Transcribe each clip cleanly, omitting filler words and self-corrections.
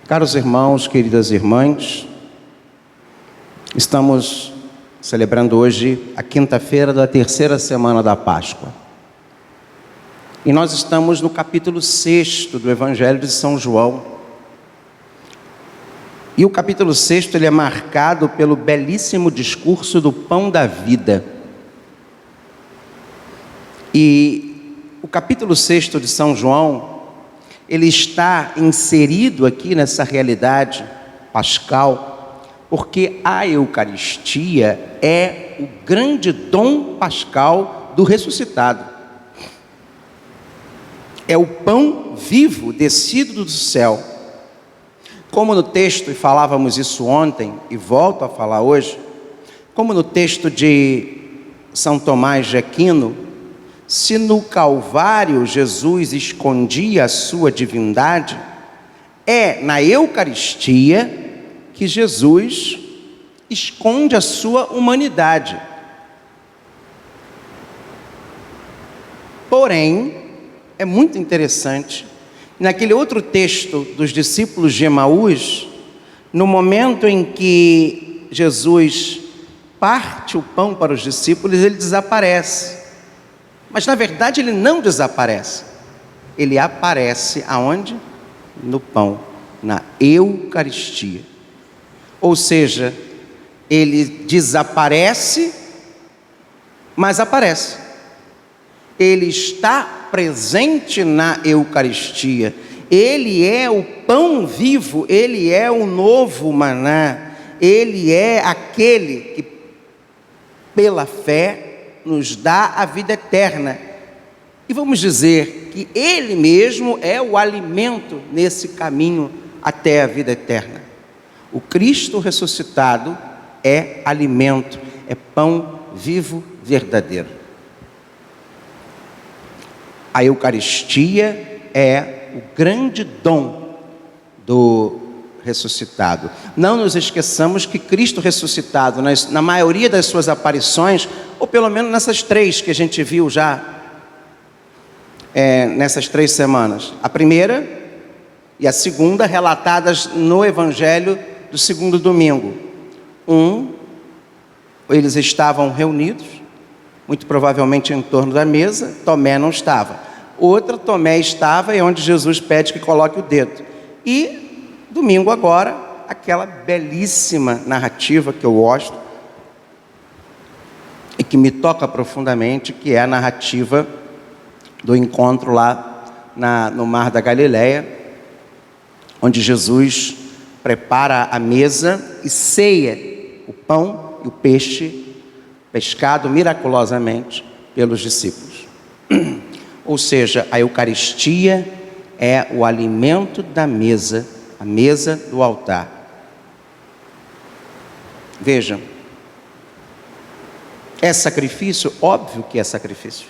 Caros irmãos, queridas irmãs, estamos celebrando hoje a quinta-feira da terceira semana da Páscoa. E nós estamos no capítulo 6 do Evangelho de São João. E o capítulo 6 ele é marcado pelo belíssimo discurso do pão da vida. E o capítulo 6 de São João, ele está inserido aqui nessa realidade pascal, porque a Eucaristia é o grande dom pascal do ressuscitado. É o pão vivo descido do céu. Como no texto, e falávamos isso ontem, e volto a falar hoje, como no texto de São Tomás de Aquino, se no Calvário Jesus escondia a sua divindade, é na Eucaristia que Jesus esconde a sua humanidade. Porém, é muito interessante, naquele outro texto dos discípulos de Emaús, no momento em que Jesus parte o pão para os discípulos, ele desaparece. Mas na verdade ele não desaparece, ele aparece aonde? No pão, na Eucaristia. Ou seja, ele desaparece, mas aparece. Ele está presente na Eucaristia. Ele é o pão vivo, ele é o novo maná, ele é aquele que, pela fé, nos dá a vida eterna. E vamos dizer que ele mesmo é o alimento nesse caminho até a vida eterna. O Cristo ressuscitado é alimento, é pão vivo verdadeiro. A Eucaristia é o grande dom do ressuscitado. Não nos esqueçamos que Cristo ressuscitado, na maioria das suas aparições, ou pelo menos nessas três que a gente viu já, nessas 3 semanas, a primeira e a segunda relatadas no Evangelho do segundo domingo. Eles estavam reunidos, muito provavelmente em torno da mesa. Tomé não estava. Outra, Tomé estava, é onde Jesus pede que coloque o dedo. E domingo agora, aquela belíssima narrativa que eu gosto e que me toca profundamente, que é a narrativa do encontro lá no Mar da Galileia, onde Jesus prepara a mesa e ceia o pão e o peixe, pescado miraculosamente pelos discípulos. Ou seja, a Eucaristia é o alimento da mesa, a mesa do altar. Vejam, é sacrifício? Óbvio que é sacrifício.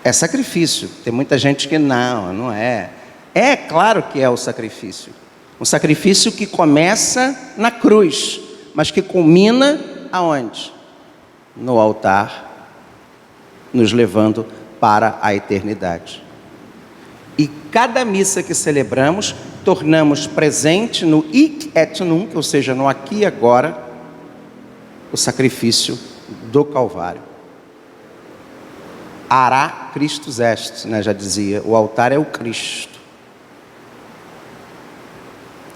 É sacrifício. Tem muita gente que não é. É claro que é o sacrifício. Um sacrifício que começa na cruz, mas que culmina aonde? No altar, nos levando para a eternidade. E cada missa que celebramos, tornamos presente no hic et nunc, ou seja, no aqui e agora, o sacrifício do Calvário. Ara Christus est, já dizia, o altar é o Cristo.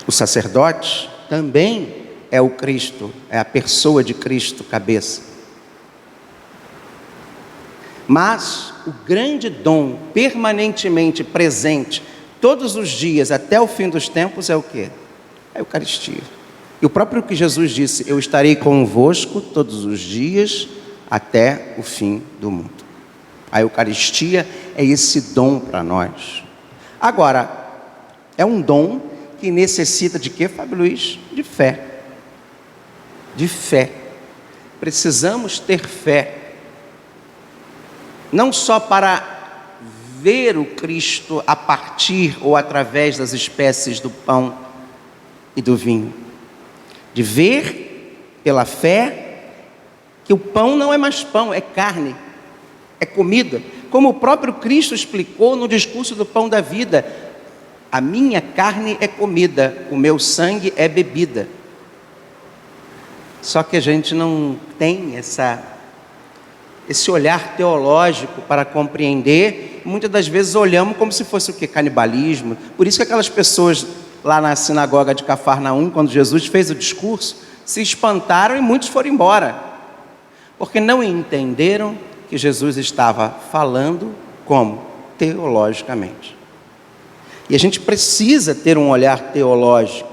O sacerdote também é o Cristo, é a pessoa de Cristo, cabeça. Mas o grande dom permanentemente presente, todos os dias, até o fim dos tempos, é o quê? É a Eucaristia. E o próprio que Jesus disse: eu estarei convosco todos os dias, até o fim do mundo. A Eucaristia é esse dom para nós. Agora, é um dom que necessita de quê, Fábio Luiz? De fé. De fé. Precisamos ter fé. Não só para ver o Cristo a partir ou através das espécies do pão e do vinho. De ver pela fé que o pão não é mais pão, é carne, é comida. Como o próprio Cristo explicou no discurso do pão da vida, a minha carne é comida, o meu sangue é bebida. Só que a gente não tem esse olhar teológico para compreender. Muitas das vezes olhamos como se fosse o quê? Canibalismo. Por isso que aquelas pessoas lá na sinagoga de Cafarnaum, quando Jesus fez o discurso, se espantaram e muitos foram embora, porque não entenderam que Jesus estava falando como? Teologicamente. E a gente precisa ter um olhar teológico.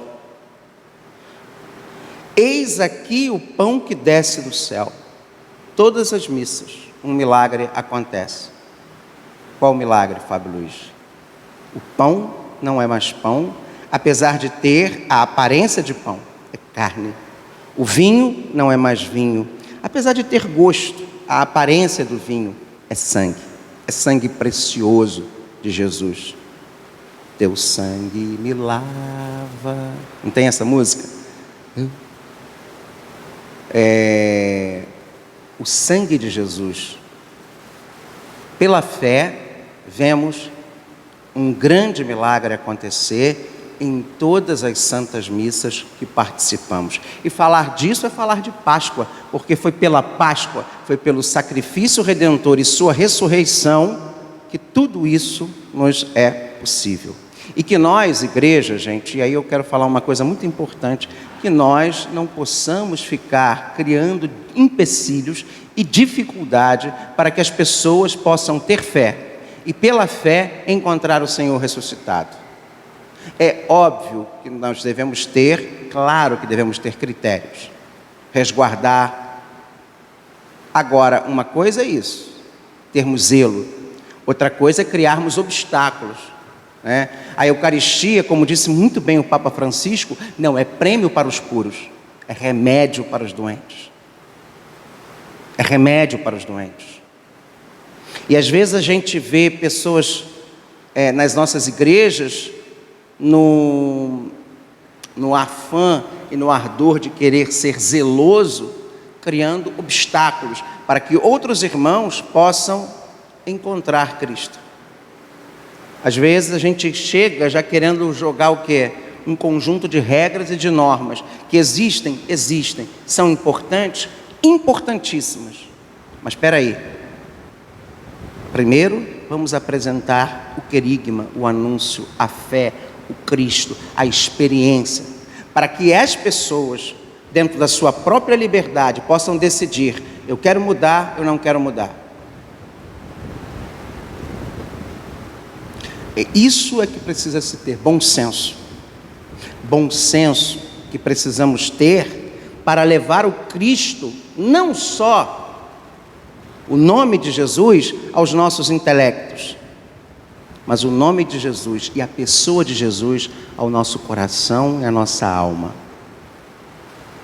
Eis aqui o pão que desce do céu. Todas as missas, um milagre acontece. Qual milagre, Fábio Luiz? O pão não é mais pão, apesar de ter a aparência de pão, é carne. O vinho não é mais vinho, apesar de ter gosto, a aparência do vinho é sangue precioso de Jesus. Teu sangue me lava. Não tem essa música? O sangue de Jesus. Pela fé, vemos um grande milagre acontecer em todas as santas missas que participamos. E falar disso é falar de Páscoa, porque foi pela Páscoa, foi pelo sacrifício redentor e sua ressurreição que tudo isso nos é possível. E que nós, igreja, gente, e aí eu quero falar uma coisa muito importante, que nós não possamos ficar criando empecilhos e dificuldade para que as pessoas possam ter fé e pela fé encontrar o Senhor ressuscitado. É óbvio que nós devemos ter, claro que devemos ter critérios, resguardar. Agora, uma coisa é isso, termos zelo, outra coisa é criarmos obstáculos. A Eucaristia, como disse muito bem o Papa Francisco, não é prêmio para os puros, é remédio para os doentes. É remédio para os doentes. E às vezes a gente vê pessoas nas nossas igrejas, no afã e no ardor de querer ser zeloso, criando obstáculos para que outros irmãos possam encontrar Cristo. Às vezes a gente chega já querendo jogar o quê? Um conjunto de regras e de normas que existem, são importantes, importantíssimas. Mas espera aí. Primeiro, vamos apresentar o querigma, o anúncio, a fé, o Cristo, a experiência, para que as pessoas, dentro da sua própria liberdade, possam decidir: eu quero mudar, eu não quero mudar. Isso é que precisa se ter, bom senso. Bom senso que precisamos ter para levar o Cristo, não só o nome de Jesus, aos nossos intelectos, mas o nome de Jesus e a pessoa de Jesus ao nosso coração e à nossa alma.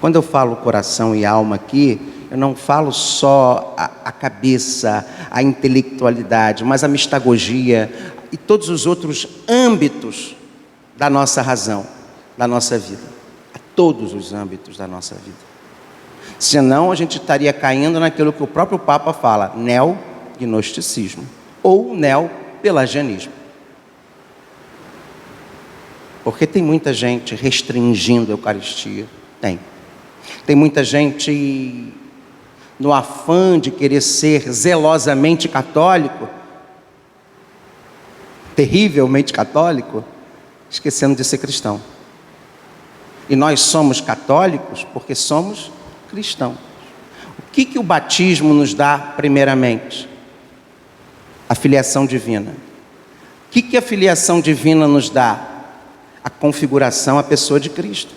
Quando eu falo coração e alma aqui, eu não falo só a cabeça, a intelectualidade, mas a mistagogia e todos os outros âmbitos da nossa razão, da nossa vida. A todos os âmbitos da nossa vida. Senão a gente estaria caindo naquilo que o próprio Papa fala, neognosticismo ou neopelagianismo. Porque tem muita gente restringindo a Eucaristia. Tem muita gente no afã de querer ser zelosamente católico, terrivelmente católico, esquecendo de ser cristão. E nós somos católicos porque somos cristãos. O que o batismo nos dá primeiramente? A filiação divina. O que a filiação divina nos dá? A configuração, a pessoa de Cristo.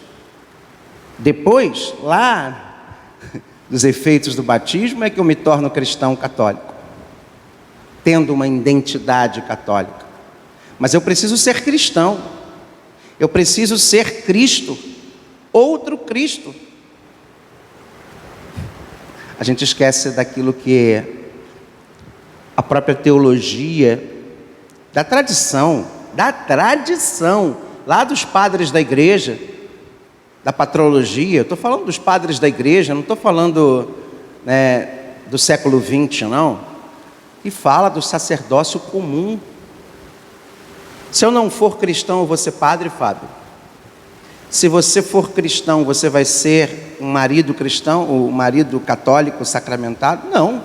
Depois, lá dos efeitos do batismo, é que eu me torno cristão católico, tendo uma identidade católica. Mas eu preciso ser cristão, eu preciso ser Cristo, outro Cristo. A gente esquece daquilo que a própria teologia, da tradição, lá dos padres da igreja, da patrologia. Eu estou falando dos padres da igreja, não estou falando do século XX, não. E fala do sacerdócio comum. Se eu não for cristão, eu vou ser padre, Fábio? Se você for cristão, você vai ser um marido cristão, ou um marido católico sacramentado? Não.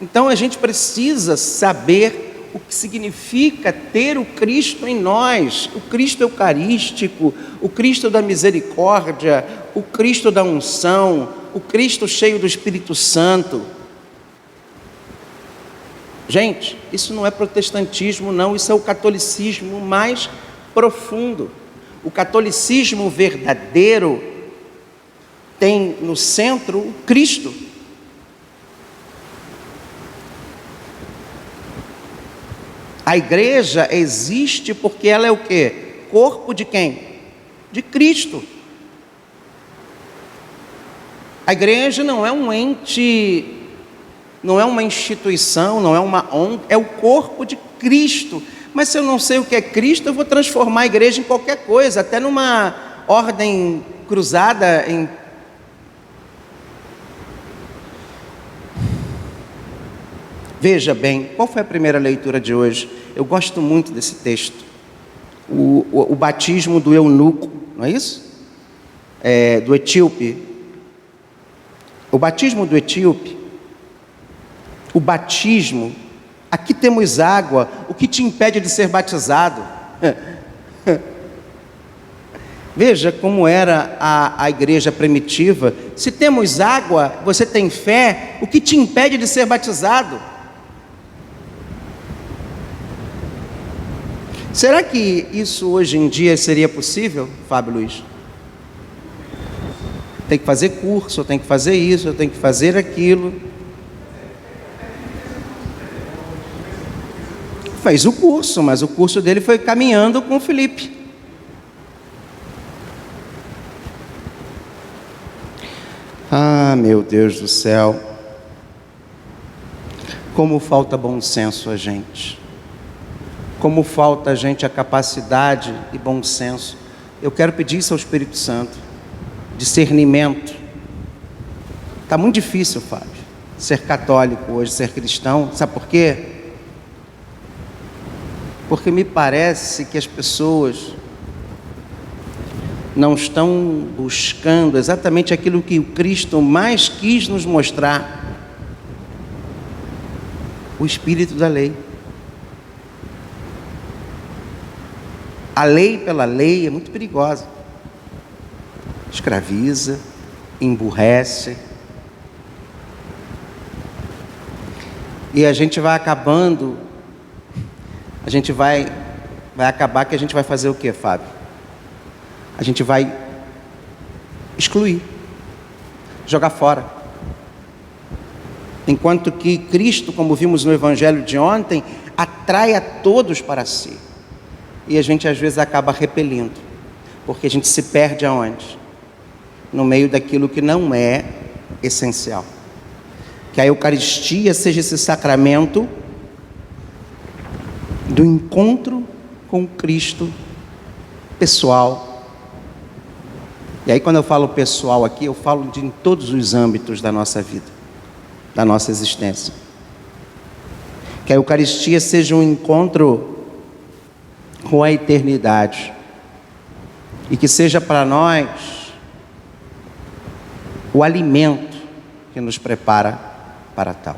Então a gente precisa saber o que significa ter o Cristo em nós, o Cristo eucarístico, o Cristo da misericórdia, o Cristo da unção, o Cristo cheio do Espírito Santo. Gente, isso não é protestantismo, não, isso é o catolicismo mais profundo. O catolicismo verdadeiro tem no centro o Cristo. A igreja existe porque ela é o quê? Corpo de quem? De Cristo. A igreja não é um ente, não é uma instituição, não é uma ONG, é o corpo de Cristo. Mas se eu não sei o que é Cristo, eu vou transformar a igreja em qualquer coisa, até numa ordem cruzada em... Veja bem, qual foi a primeira leitura de hoje? Eu gosto muito desse texto. O batismo do eunuco, não é isso? Do etíope. O batismo do etíope. O batismo. Aqui temos água. O que te impede de ser batizado? Veja como era a igreja primitiva. Se temos água, você tem fé, o que te impede de ser batizado? Será que isso hoje em dia seria possível, Fábio Luiz? Tem que fazer curso, tem que fazer isso, tem que fazer aquilo. Fez o curso, mas o curso dele foi caminhando com o Felipe. Ah, meu Deus do céu. Como falta bom senso a gente. Como falta a gente a capacidade e bom senso. Eu quero pedir isso ao Espírito Santo. Discernimento. Está muito difícil, Fábio, ser católico hoje, ser cristão. Sabe por quê? Porque me parece que as pessoas não estão buscando exatamente aquilo que o Cristo mais quis nos mostrar. O espírito da lei. A lei pela lei é muito perigosa. Escraviza, emburrece. E a gente vai acabando, a gente vai acabar que a gente vai fazer o quê, Fábio? A gente vai excluir, jogar fora. Enquanto que Cristo, como vimos no Evangelho de ontem, atrai a todos para si. E a gente às vezes acaba repelindo, porque a gente se perde aonde? No meio daquilo que não é essencial. Que a Eucaristia seja esse sacramento do encontro com Cristo pessoal. E aí quando eu falo pessoal aqui, eu falo em todos os âmbitos da nossa vida, da nossa existência. Que a Eucaristia seja um encontro com a eternidade. E que seja para nós o alimento que nos prepara para tal.